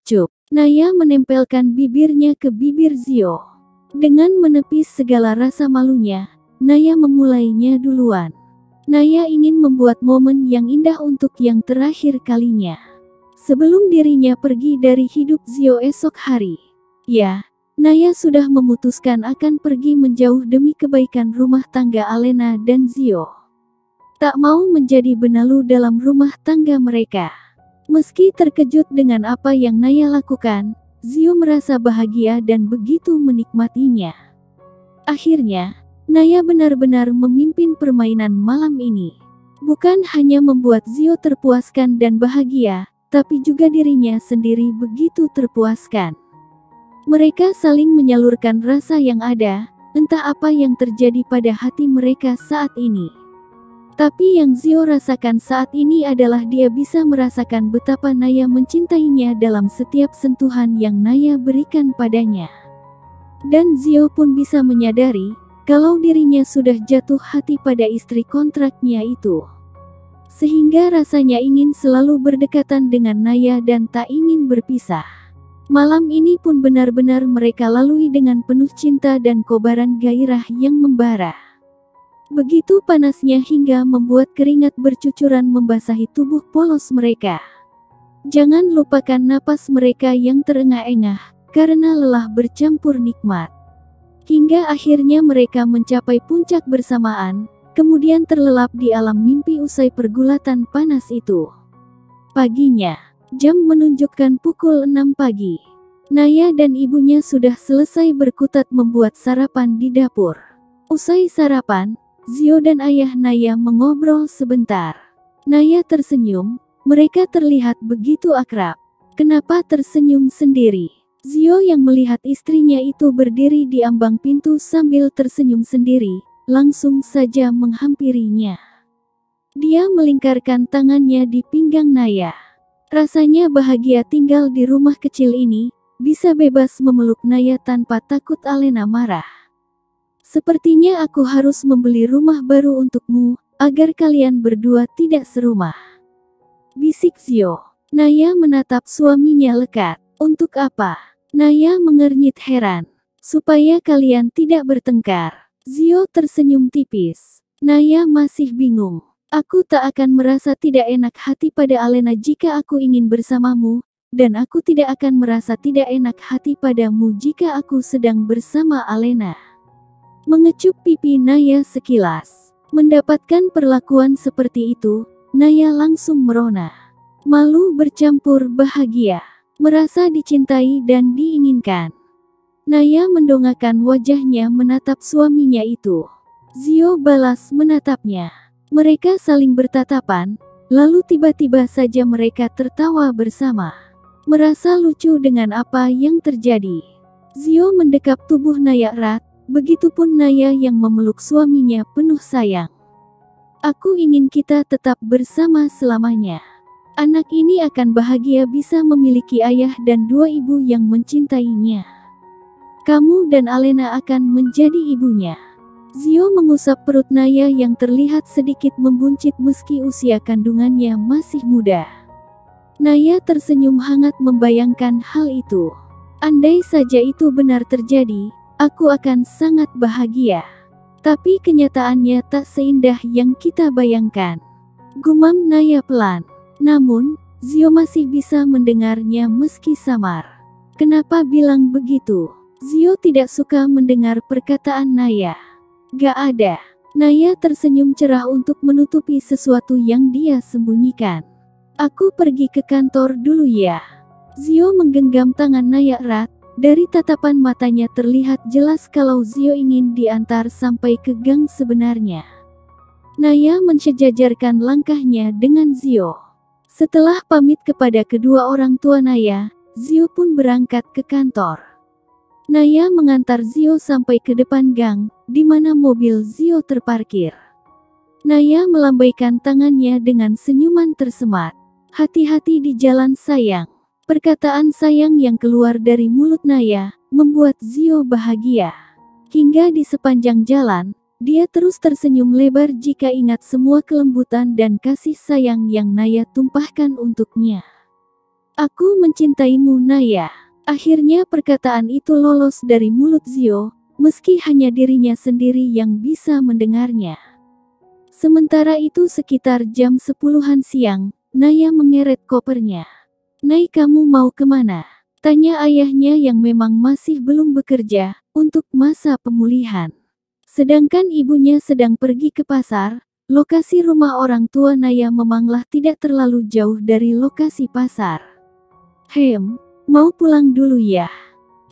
Mengecup, Naya menempelkan bibirnya ke bibir Zio. Dengan menepis segala rasa malunya, Naya memulainya duluan. Naya ingin membuat momen yang indah untuk yang terakhir kalinya. Sebelum dirinya pergi dari hidup Zio esok hari. Ya, Naya sudah memutuskan akan pergi menjauh demi kebaikan rumah tangga Alena dan Zio. Tak mau menjadi benalu dalam rumah tangga mereka. Meski terkejut dengan apa yang Naya lakukan, Zio merasa bahagia dan begitu menikmatinya. Akhirnya, Naya benar-benar memimpin permainan malam ini. Bukan hanya membuat Zio terpuaskan dan bahagia, tapi juga dirinya sendiri begitu terpuaskan. Mereka saling menyalurkan rasa yang ada, entah apa yang terjadi pada hati mereka saat ini. Tapi yang Zio rasakan saat ini adalah dia bisa merasakan betapa Naya mencintainya dalam setiap sentuhan yang Naya berikan padanya. Dan Zio pun bisa menyadari, kalau dirinya sudah jatuh hati pada istri kontraknya itu. Sehingga rasanya ingin selalu berdekatan dengan Naya dan tak ingin berpisah. Malam ini pun benar-benar mereka lalui dengan penuh cinta dan kobaran gairah yang membara. Begitu panasnya hingga membuat keringat bercucuran membasahi tubuh polos mereka. Jangan lupakan napas mereka yang terengah-engah, karena lelah bercampur nikmat. Hingga akhirnya mereka mencapai puncak bersamaan, kemudian terlelap di alam mimpi usai pergulatan panas itu. Paginya, jam menunjukkan pukul 6 pagi. Naya dan ibunya sudah selesai berkutat membuat sarapan di dapur. Usai sarapan, Zio dan ayah Naya mengobrol sebentar. Naya tersenyum, mereka terlihat begitu akrab. Kenapa tersenyum sendiri? Zio yang melihat istrinya itu berdiri di ambang pintu sambil tersenyum sendiri, langsung saja menghampirinya. Dia melingkarkan tangannya di pinggang Naya. Rasanya bahagia tinggal di rumah kecil ini, bisa bebas memeluk Naya tanpa takut Alena marah. Sepertinya aku harus membeli rumah baru untukmu, agar kalian berdua tidak serumah. Bisik Zio. Naya menatap suaminya lekat. Untuk apa? Naya mengernyit heran. Supaya kalian tidak bertengkar. Zio tersenyum tipis. Naya masih bingung. Aku tak akan merasa tidak enak hati pada Alena jika aku ingin bersamamu, dan aku tidak akan merasa tidak enak hati padamu jika aku sedang bersama Alena. Mengecup pipi Naya sekilas. Mendapatkan perlakuan seperti itu, Naya langsung merona. Malu bercampur bahagia. Merasa dicintai dan diinginkan. Naya mendongakkan wajahnya menatap suaminya itu. Zio balas menatapnya. Mereka saling bertatapan, lalu tiba-tiba saja mereka tertawa bersama. Merasa lucu dengan apa yang terjadi. Zio mendekap tubuh Naya erat. Begitupun Naya yang memeluk suaminya penuh sayang. Aku ingin kita tetap bersama selamanya. Anak ini akan bahagia bisa memiliki ayah dan dua ibu yang mencintainya. Kamu dan Alena akan menjadi ibunya. Zio mengusap perut Naya yang terlihat sedikit membuncit meski usia kandungannya masih muda. Naya tersenyum hangat membayangkan hal itu. Andai saja itu benar terjadi, aku akan sangat bahagia. Tapi kenyataannya tak seindah yang kita bayangkan. Gumam Naya pelan. Namun, Zio masih bisa mendengarnya meski samar. Kenapa bilang begitu? Zio tidak suka mendengar perkataan Naya. Gak ada. Naya tersenyum cerah untuk menutupi sesuatu yang dia sembunyikan. Aku pergi ke kantor dulu ya. Zio menggenggam tangan Naya erat. Dari tatapan matanya terlihat jelas kalau Zio ingin diantar sampai ke gang sebenarnya. Naya mensejajarkan langkahnya dengan Zio. Setelah pamit kepada kedua orang tua Naya, Zio pun berangkat ke kantor. Naya mengantar Zio sampai ke depan gang, di mana mobil Zio terparkir. Naya melambaikan tangannya dengan senyuman tersemat. Hati-hati di jalan sayang. Perkataan sayang yang keluar dari mulut Naya, membuat Zio bahagia. Hingga di sepanjang jalan, dia terus tersenyum lebar jika ingat semua kelembutan dan kasih sayang yang Naya tumpahkan untuknya. Aku mencintaimu, Naya. Akhirnya perkataan itu lolos dari mulut Zio, meski hanya dirinya sendiri yang bisa mendengarnya. Sementara itu sekitar jam 10-an siang, Naya mengeret kopernya. "Nay, kamu mau kemana?" tanya ayahnya yang memang masih belum bekerja untuk masa pemulihan. Sedangkan ibunya sedang pergi ke pasar. Lokasi rumah orang tua Naya memanglah tidak terlalu jauh dari lokasi pasar. Mau pulang dulu ya?"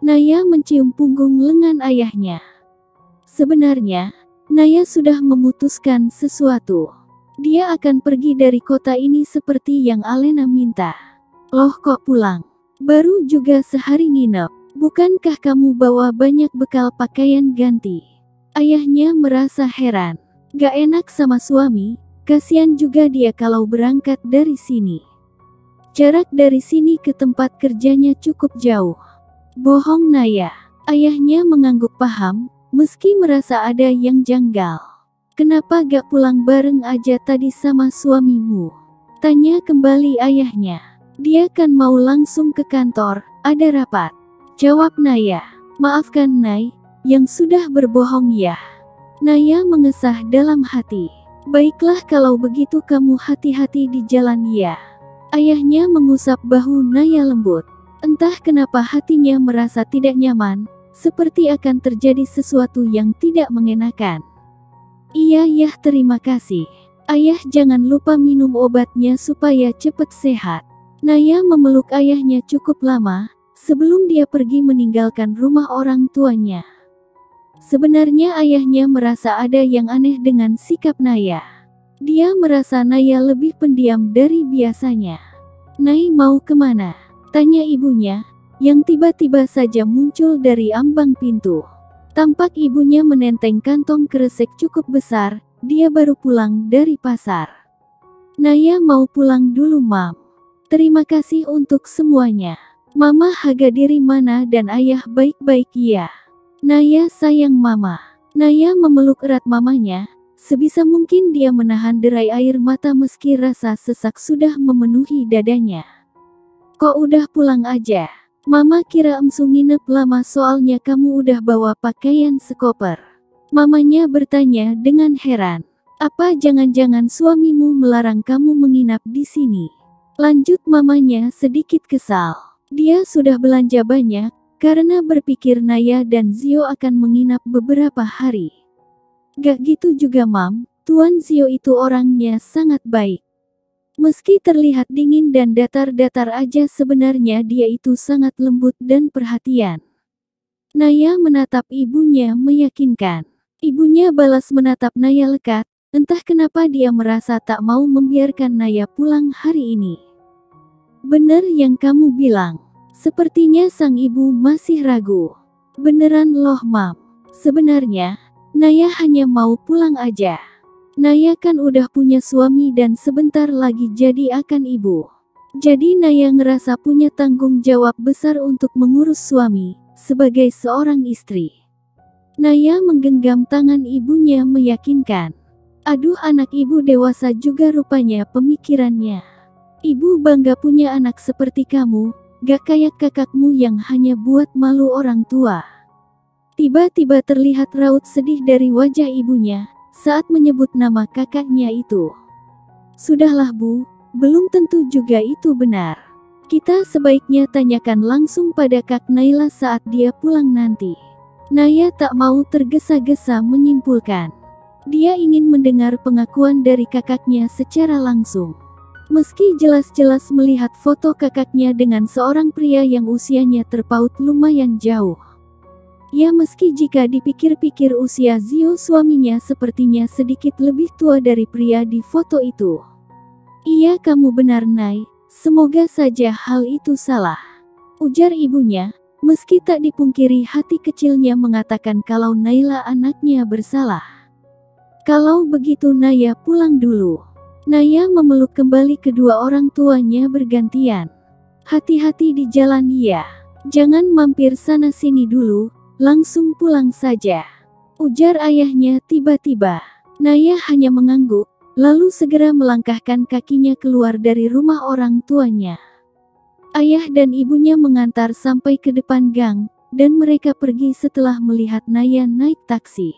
Naya mencium punggung lengan ayahnya. Sebenarnya, Naya sudah memutuskan sesuatu. Dia akan pergi dari kota ini seperti yang Alena minta. "Loh, kok pulang? Baru juga sehari nginep. Bukankah kamu bawa banyak bekal pakaian ganti?" Ayahnya merasa heran. Gak enak sama suami, kasihan juga dia kalau berangkat dari sini. Jarak dari sini ke tempat kerjanya cukup jauh. "Bohong, Naya." Ayahnya mengangguk paham, meski merasa ada yang janggal. "Kenapa gak pulang bareng aja tadi sama suamimu?" tanya kembali ayahnya. "Dia kan mau langsung ke kantor, ada rapat," jawab Naya. "Maafkan, Nay, yang sudah berbohong ya." Naya mengesah dalam hati. "Baiklah kalau begitu kamu hati-hati di jalan ya." Ayahnya mengusap bahu Naya lembut. Entah kenapa hatinya merasa tidak nyaman, seperti akan terjadi sesuatu yang tidak mengenakan. "Iya ya, terima kasih. Ayah, jangan lupa minum obatnya supaya cepat sehat." Naya memeluk ayahnya cukup lama, sebelum dia pergi meninggalkan rumah orang tuanya. Sebenarnya ayahnya merasa ada yang aneh dengan sikap Naya. Dia merasa Naya lebih pendiam dari biasanya. "Nay, mau kemana?" tanya ibunya, yang tiba-tiba saja muncul dari ambang pintu. Tampak ibunya menenteng kantong kresek cukup besar, dia baru pulang dari pasar. "Naya mau pulang dulu, Mam. Terima kasih untuk semuanya. Mama Haga diri mana dan ayah baik-baik ya?" "Naya sayang Mama." Naya memeluk erat mamanya. Sebisa mungkin dia menahan derai air mata meski rasa sesak sudah memenuhi dadanya. "Kok udah pulang aja? Mama kira emsu nginep lama soalnya kamu udah bawa pakaian sekoper." Mamanya bertanya dengan heran. "Apa jangan-jangan suamimu melarang kamu menginap di sini?" lanjut mamanya sedikit kesal. Dia sudah belanja banyak, karena berpikir Naya dan Zio akan menginap beberapa hari. "Gak gitu juga, Mam. Tuan Zio itu orangnya sangat baik. Meski terlihat dingin dan datar-datar aja, sebenarnya dia itu sangat lembut dan perhatian." Naya menatap ibunya meyakinkan. Ibunya balas menatap Naya lekat. Entah kenapa dia merasa tak mau membiarkan Naya pulang hari ini. "Bener yang kamu bilang." Sepertinya sang ibu masih ragu. "Beneran loh, Mam. Sebenarnya, Naya hanya mau pulang aja. Naya kan udah punya suami dan sebentar lagi jadi akan ibu. Jadi Naya ngerasa punya tanggung jawab besar untuk mengurus suami, sebagai seorang istri." Naya menggenggam tangan ibunya meyakinkan. "Aduh, anak ibu dewasa juga rupanya pemikirannya. Ibu bangga punya anak seperti kamu, gak kayak kakakmu yang hanya buat malu orang tua." Tiba-tiba terlihat raut sedih dari wajah ibunya saat menyebut nama kakaknya itu. "Sudahlah, Bu, belum tentu juga itu benar. Kita sebaiknya tanyakan langsung pada Kak Naila saat dia pulang nanti." Naya tak mau tergesa-gesa menyimpulkan. Dia ingin mendengar pengakuan dari kakaknya secara langsung. Meski jelas-jelas melihat foto kakaknya dengan seorang pria yang usianya terpaut lumayan jauh. Ya, meski jika dipikir-pikir usia Zio suaminya sepertinya sedikit lebih tua dari pria di foto itu. "Iya, kamu benar, Nay. Semoga saja hal itu salah," ujar ibunya, meski tak dipungkiri hati kecilnya mengatakan kalau Naila anaknya bersalah. "Kalau begitu Naya pulang dulu." Naya memeluk kembali kedua orang tuanya bergantian. "Hati-hati di jalan ya. Jangan mampir sana sini dulu, langsung pulang saja," ujar ayahnya tiba-tiba. Naya hanya mengangguk, lalu segera melangkahkan kakinya keluar dari rumah orang tuanya. Ayah dan ibunya mengantar sampai ke depan gang, dan mereka pergi setelah melihat Naya naik taksi.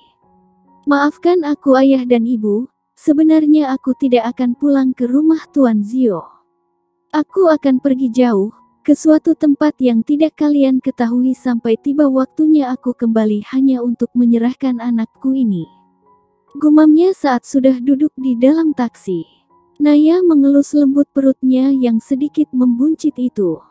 Maafkan aku ayah dan ibu, sebenarnya aku tidak akan pulang ke rumah Tuan Zio. Aku akan pergi jauh, ke suatu tempat yang tidak kalian ketahui sampai tiba waktunya aku kembali hanya untuk menyerahkan anakku ini. Gumamnya saat sudah duduk di dalam taksi. Naya mengelus lembut perutnya yang sedikit membuncit itu.